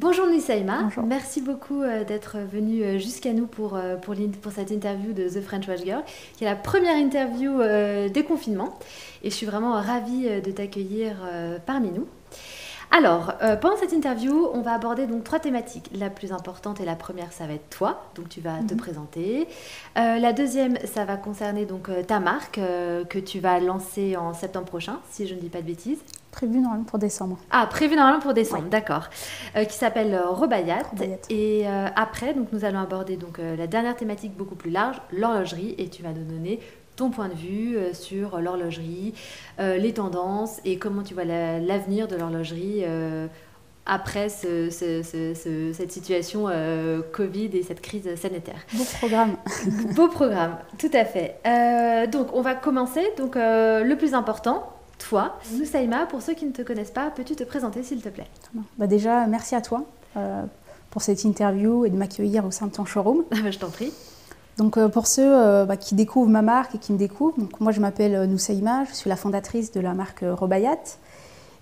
Bonjour Nussaïma, Bonjour. merci beaucoup d'être venue jusqu'à nous pour cette interview de The French Watch Girl, qui est la première interview des confinements. Et je suis vraiment ravie de t'accueillir parmi nous. Alors, pendant cette interview, on va aborder donc 3 thématiques. La plus importante et la première, ça va être toi, donc tu vas te présenter. La deuxième, ça va concerner donc ta marque que tu vas lancer en septembre prochain, si je ne dis pas de bêtises. Prévu normalement pour décembre. Ah, prévu normalement pour décembre, Oui. d'accord. Qui s'appelle Robayat. Robayat. Et après, donc, nous allons aborder donc, la dernière thématique beaucoup plus large, l'horlogerie. Et tu vas nous donner ton point de vue sur l'horlogerie, les tendances et comment tu vois l'avenir de l'horlogerie après cette situation Covid et cette crise sanitaire. Beau programme. Beau programme, tout à fait. Donc, on va commencer. Donc, le plus important, toi, Nussaïma, pour ceux qui ne te connaissent pas, peux-tu te présenter s'il te plaît? Déjà, merci à toi pour cette interview et de m'accueillir au sein de ton showroom. Je t'en prie. Donc, pour ceux qui découvrent ma marque et qui me découvrent, donc, moi je m'appelle Nussaïma, je suis la fondatrice de la marque Robayat.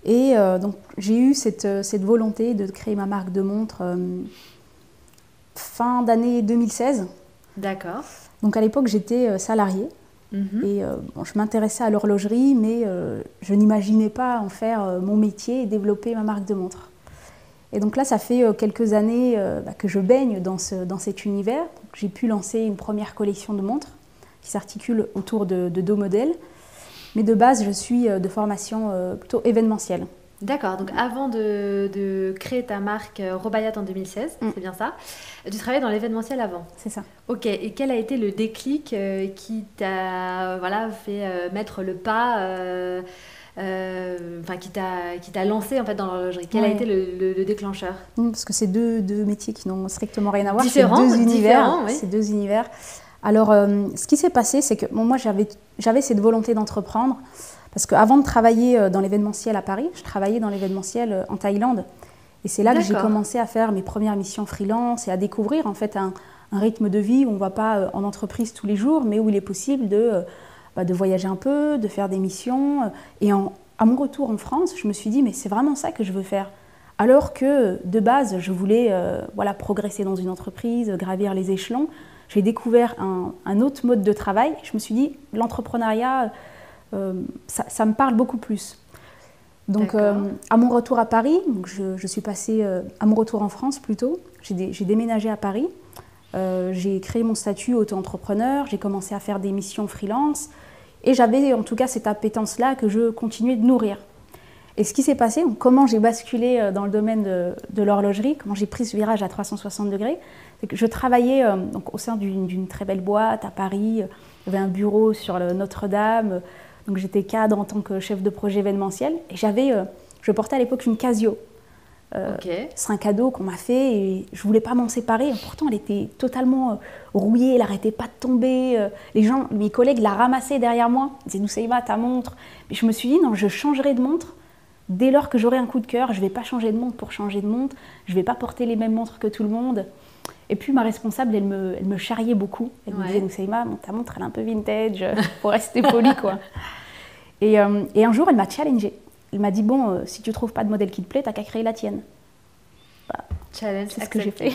Et donc, j'ai eu cette volonté de créer ma marque de montres fin d'année 2016. D'accord. Donc, à l'époque, j'étais salariée. Et je m'intéressais à l'horlogerie, mais je n'imaginais pas en faire mon métier et développer ma marque de montres. Et donc là, ça fait quelques années que je baigne dans cet univers. J'ai pu lancer une première collection de montres qui s'articule autour de 2 modèles. Mais de base, je suis de formation plutôt événementielle. D'accord, donc avant de créer ta marque Robayat en 2016, c'est bien ça, tu travaillais dans l'événementiel avant. C'est ça. Ok, et quel a été le déclic qui t'a fait mettre le pas, qui t'a lancé en fait dans l'horlogerie? Quel a été le déclencheur? Parce que c'est deux métiers qui n'ont strictement rien à voir. Différents, c'est 2 univers. Oui. C'est 2 univers. Alors, ce qui s'est passé, c'est que moi, j'avais cette volonté d'entreprendre. Parce qu'avant de travailler dans l'événementiel à Paris, je travaillais dans l'événementiel en Thaïlande. Et c'est là que j'ai commencé à faire mes premières missions freelance et à découvrir en fait un rythme de vie où on ne va pas en entreprise tous les jours, mais où il est possible de voyager un peu, de faire des missions. Et à mon retour en France, je me suis dit, mais c'est vraiment ça que je veux faire. Alors que de base, je voulais progresser dans une entreprise, gravir les échelons. J'ai découvert un autre mode de travail. Je me suis dit, l'entrepreneuriat, ça me parle beaucoup plus. Donc, à mon retour à Paris, donc je suis passée à mon retour en France plutôt, j'ai déménagé à Paris, j'ai créé mon statut auto-entrepreneur, j'ai commencé à faire des missions freelance et j'avais en tout cas cette appétence-là que je continuais de nourrir. Et ce qui s'est passé, donc, comment j'ai basculé dans le domaine de l'horlogerie, comment j'ai pris ce virage à 360 degrés, c'est que je travaillais donc, au sein d'une très belle boîte à Paris, il y avait un bureau sur Notre-Dame. Donc j'étais cadre en tant que chef de projet événementiel et je portais à l'époque une Casio. C'est un cadeau qu'on m'a fait et je ne voulais pas m'en séparer. Pourtant, elle était totalement rouillée, elle n'arrêtait pas de tomber. Mes collègues la ramassaient derrière moi. Ils disaient, Nussaïma, ta montre. Et je me suis dit, non, je changerai de montre dès lors que j'aurai un coup de cœur. Je ne vais pas changer de montre pour changer de montre. Je ne vais pas porter les mêmes montres que tout le monde. Et puis ma responsable, elle me charriait beaucoup. Elle me disait, Nussaïma, ta montre, elle est un peu vintage, faut rester polie, quoi. Et un jour, elle m'a challengée. Elle m'a dit, bon, si tu ne trouves pas de modèle qui te plaît, t'as qu'à créer la tienne. Challenge, c'est ce que j'ai fait.